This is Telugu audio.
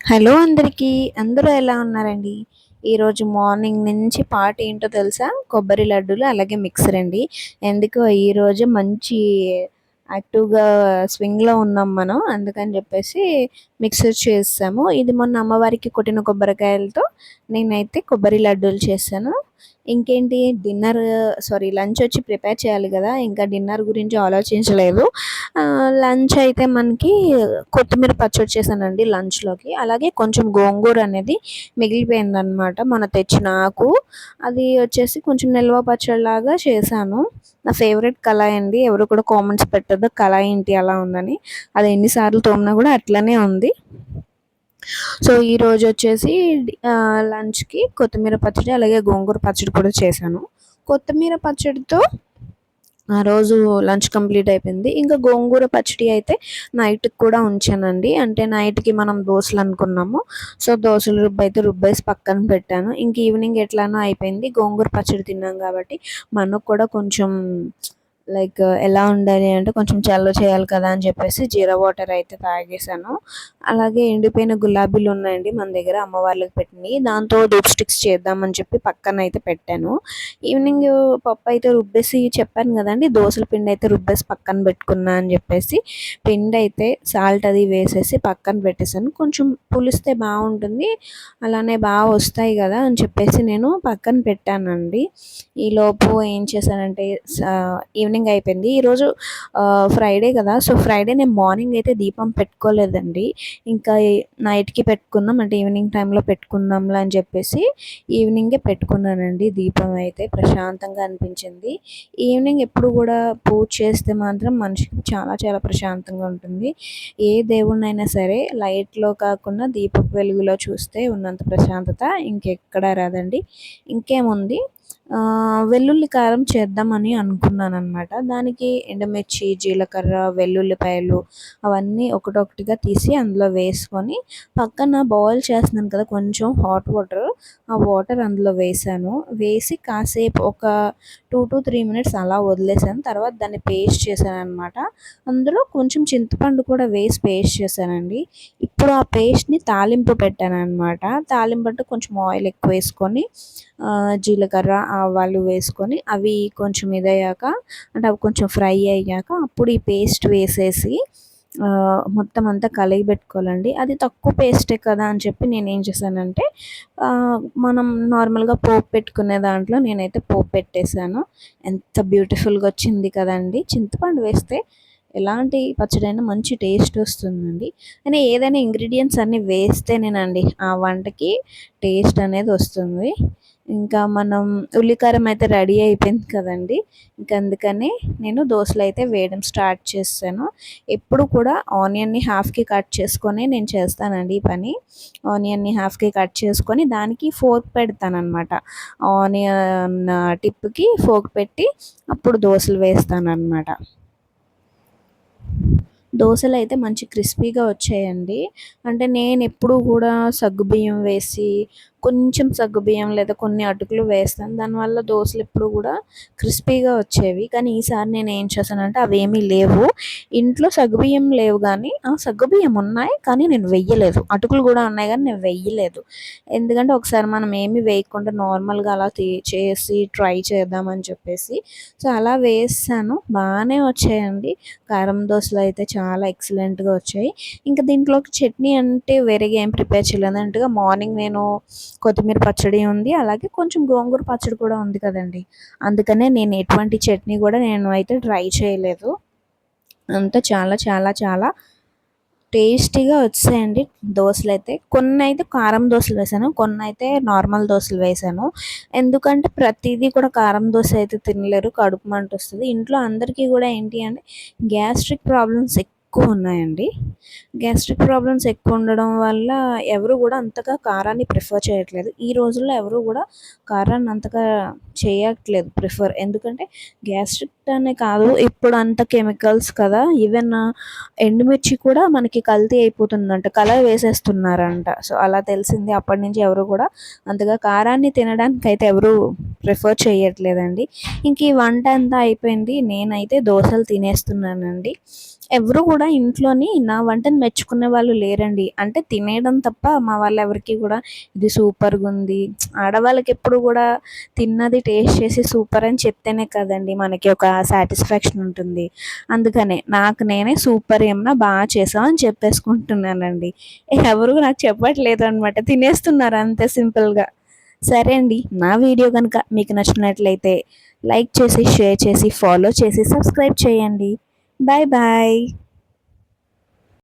హలో అందరికీ. అందరూ ఎలా ఉన్నారండి? ఈరోజు మార్నింగ్ నుంచి పార్టీ ఏంటో తెలుసా? కొబ్బరి లడ్డూలు అలాగే మిక్సర్ అండి. ఎందుకో ఈరోజు మంచి యాక్టివ్‌గా స్వింగ్‌లో ఉన్నాం మనం. అందుకని చెప్పేసి మిక్సర్ చేసాము. ఇది మొన్న అమ్మవారికి కొట్టిన కొబ్బరికాయలతో నేనైతే కొబ్బరి లడ్డూలు చేశాను. ఇంకేంటి లంచ్ వచ్చి ప్రిపేర్ చేయాలి కదా! ఇంకా డిన్నర్ గురించి ఆలోచించలేదు. లంచ్ అయితే మనకి కొత్తిమీర పచ్చడి చేశానండి లంచ్‌లోకి. అలాగే కొంచెం గోంగూర అనేది మిగిలిపోయిందనమాట మొన్న తెచ్చిన ఆకు. అది వచ్చేసి కొంచెం నిల్వ పచ్చడిలాగా చేశాను. నా ఫేవరెట్ కళాయి అండి. ఎవరు కూడా కామెంట్స్ పెట్టొద్దు కళాయి ఏంటి అలా ఉందని. అది ఎన్ని సార్లు తోమినా కూడా అట్లనే ఉంది. సో, ఈరోజొచ్చేసి లంచ్‌కి కొత్తిమీర పచ్చడి, అలాగే గోంగూర పచ్చడి కూడా చేశాను. కొత్తిమీర పచ్చడితో ఆ రోజు లంచ్ కంప్లీట్ అయిపోయింది. ఇంకా గోంగూర పచ్చడి అయితే నైట్‌కి కూడా ఉంచానండి. అంటే నైట్‌కి మనం దోసలనుకున్నాము. సో, దోసలు రుబ్బేసి పక్కన పెట్టాను. ఇంక ఈవినింగ్ ఎట్లానో అయిపోయింది. గోంగూర పచ్చడి తిన్నాం కాబట్టి మనకు కూడా కొంచెం ఎలా ఉండాలి అంటే కొంచెం చలవ చేయాలి కదా అని చెప్పేసి జీరా వాటర్ అయితే తాగేసాను. అలాగే ఎండిపోయిన గులాబీలు ఉన్నాయండి మన దగ్గర అమ్మ వాళ్ళకి పెట్టినయి. దాంతో ధూప్ స్టిక్స్ చేద్దామని చెప్పి పక్కన అయితే పెట్టాను. ఈవినింగ్ పప్పు అయితే రుబ్బేసి చెప్పాను కదండీ! దోసల పిండి అయితే రుబ్బేసి పక్కన పెట్టుకున్నా అని చెప్పేసి పిండి అయితే సాల్ట్ అది వేసేసి పక్కన పెట్టేసాను. కొంచెం పులిస్తే బాగుంటుంది. అలానే బాగా వస్తాయి కదా అని చెప్పేసి నేను పక్కన పెట్టానండి. ఈలోపు ఏం చేశానంటే ఈవినింగ్ అయిపోయింది. ఈరోజు ఫ్రైడే కదా! సో, ఫ్రైడే నేను మార్నింగ్ అయితే దీపం పెట్టుకోలేదండి. ఇంకా నైట్‌కి పెట్టుకుందాం అంటే ఈవినింగ్ టైంలో పెట్టుకుందాంలే అని చెప్పేసి ఈవినింగే పెట్టుకున్నానండి దీపం అయితే. ప్రశాంతంగా అనిపించింది. ఈవినింగ్ ఎప్పుడు కూడా పూజ చేస్తే మాత్రం మనిషికి చాలా చాలా ప్రశాంతంగా ఉంటుంది. ఏ దేవుడినైనా సరే లైట్‌లో కాకుండా దీపపు వెలుగులో చూస్తే ఉన్నంత ప్రశాంతత ఇంకెక్కడా రాదండి. ఇంకేముంది వెల్లుల్లి కారం చేద్దామని అనుకున్నాననమాట. దానికి ఎండుమిర్చి, జీలకర్ర, వెల్లుల్లిపాయలు అవన్నీ ఒకటొకటిగా తీసి అందులో వేసుకొని పక్కన బాయిల్ చేస్తున్నాను కదా కొంచెం హాట్ వాటర్, ఆ వాటర్ అందులో వేశాను. వేసి కాసేపు ఒక 2-3 మినిట్స్ అలా వదిలేసాను. తర్వాత దాన్ని పేస్ట్ చేశాననమాట. అందులో కొంచెం చింతపండు కూడా వేసి పేస్ట్ చేశానండి. ఇప్పుడు ఆ పేస్ట్‌ని తాలింపు పెట్టాననమాట. తాలింపు అంటే కొంచెం ఆయిల్ ఎక్కువ వేసుకొని జీలకర్ర, ఆవాలు వేసుకొని అవి కొంచెం ఇదయ్యాక అంటే అవి కొంచెం ఫ్రై అయ్యాక అప్పుడు ఈ పేస్ట్ వేసేసి మొత్తం అంతా కలియబెట్టుకోవాలండి. అది తక్కువ పేస్టే కదా అని చెప్పి నేనేం చేశానంటే మనం నార్మల్‌గా పోపు పెట్టుకునే దాంట్లో నేనైతే పోపు పెట్టేశాను. ఎంత బ్యూటిఫుల్‌గా వచ్చింది కదండీ! చింతపండు వేస్తే ఎలాంటి పచ్చడైనా మంచి టేస్ట్ వస్తుందండి. కానీ ఏదైనా ఇంగ్రీడియంట్స్ అన్నీ వేస్తేనేనండి ఆ వంటకి టేస్ట్ అనేది వస్తుంది. ఇంకా మనం ఉల్లికారం అయితే రెడీ అయిపోయింది కదండీ! ఇంక అందుకని నేను దోసలైతే వేయడం స్టార్ట్ చేశాను. ఎప్పుడు కూడా ఆనియన్‌ని హాఫ్‌కి కట్ చేసుకొనే నేను చేస్తానండి ఈ పని. ఆనియన్‌ని హాఫ్‌కి కట్ చేసుకొని దానికి ఫోర్క్ పెడతాననమాట. ఆనియన్ టిప్‌కి ఫోర్క్ పెట్టి అప్పుడు దోసలు వేస్తాననమాట. దోసలైతే మంచి క్రిస్పీగా వచ్చాయండి. అంటే నేనెప్పుడూ గూడా సగ్గుబియ్యం వేసి, కొంచెం సగ్గుబియ్యం లేదా కొన్ని అటుకులు వేస్తాను. దానివల్ల దోసలెప్పుడూ గూడా క్రిస్పీగా వచ్చేవి. కానీ ఈసారి నేనేం చేశానంటే అవేమీ లేవు. ఇంట్లో సగ్గుబియ్యం లేవు గానీ సగ్గుబియ్యం ఉన్నాయి. కానీ నేను వెయ్యలేదు. అటుకులు గూడా ఉన్నాయి గానీ నేను వెయ్యలేదు. ఎందుకంటే ఒకసారి మనం ఏమి వేయకుండా నార్మల్‌గా అలా చేసి ట్రై చేద్దామని చెప్పేసి. సో, అలా వేసాను. బానే వచ్చాయండి. కారం దోసలైతే చాలా ఎక్సలెంట్‌గా వచ్చాయి. ఇంకా దీంట్లోకి చట్నీ అంటే వేరేగా ఏం ప్రిపేర్ చేయలేదు. అన్నట్టుగా మార్నింగ్ నేను కొత్తిమీర పచ్చడి ఉంది. అలాగే కొంచెం గోంగూర పచ్చడి కూడా ఉంది కదండీ! అందుకనే నేను ఎటువంటి చట్నీ కూడా నేను అయితే ట్రై చేయలేదు. అంతా చాలా చాలా చాలా టేస్టీగా వచ్చాయండి దోసలైతే. కొన్నైతే కారం దోసలు వేశాను. కొన్నైతే నార్మల్ దోసలు వేశాను. ఎందుకంటే ప్రతీదీ కూడా కారం దోస అయితే తినలేరు. కడుపు మంటొస్తది. ఇంట్లో అందరికీ గూడా ఏంటి అంటే గ్యాస్ట్రిక్ ప్రాబ్లమ్స్ ఎక్కువున్నాయండి. గ్యాస్ట్రిక్ ప్రాబ్లమ్స్ ఎక్కువుండడం వల్ల ఎవరు గూడా అంతగా కారాన్ని ప్రిఫర్ చేయట్లేదు. ఈ రోజుల్లో ఎవరు గూడా కారాన్ని అంతగా చేయట్లేదు ప్రిఫర్. ఎందుకంటే గ్యాస్ట్రిక్ అనే కాదు ఇప్పుడంతా కెమికల్స్ కదా! ఈవెన్ ఎండుమిర్చి కూడా మనకి కల్తీ అయిపోతుందంట. కలర్ వేసేస్తున్నారంట. సో, అలా తెలిసింది. అప్పటినుంచి ఎవరు కూడా అంతగా కారాన్ని తినడానికైతే ఎవరు ప్రిఫర్ చేయట్లేదండి. ఇంక ఈ వంట అంతా అయిపోయింది. నేనైతే దోసలు తినేస్తున్నానండి. ఎవరు కూడా ఇంట్లోని నా వంటను మెచ్చుకునే వాళ్ళు లేరండి. అంటే తినేయడం తప్ప మా వాళ్ళెవరికీ కూడా ఇది సూపర్‌గుంది. ఆడవాళ్ళకి ఎప్పుడు కూడా తిన్నది టేస్ట్ చేసి సూపర్ అని చెప్తేనే కదండీ మనకి ఒక సాటిస్ఫాక్షన్ ఉంటుంది. అందుకనే నాకు నేనే సూపర్ ఏమన్నా బాగా చేశావు అని చెప్పేసుకుంటున్నానండి. ఎవరు నాకు చెప్పట్లేదనమాట. తినేస్తున్నారు అంతే సింపుల్‌గా. సరే అండి. నా వీడియో గనుక మీకు నచ్చినట్లయితే లైక్ చేసి, షేర్ చేసి, ఫాలో చేసి, సబ్స్క్రైబ్ చేయండి. Bye bye.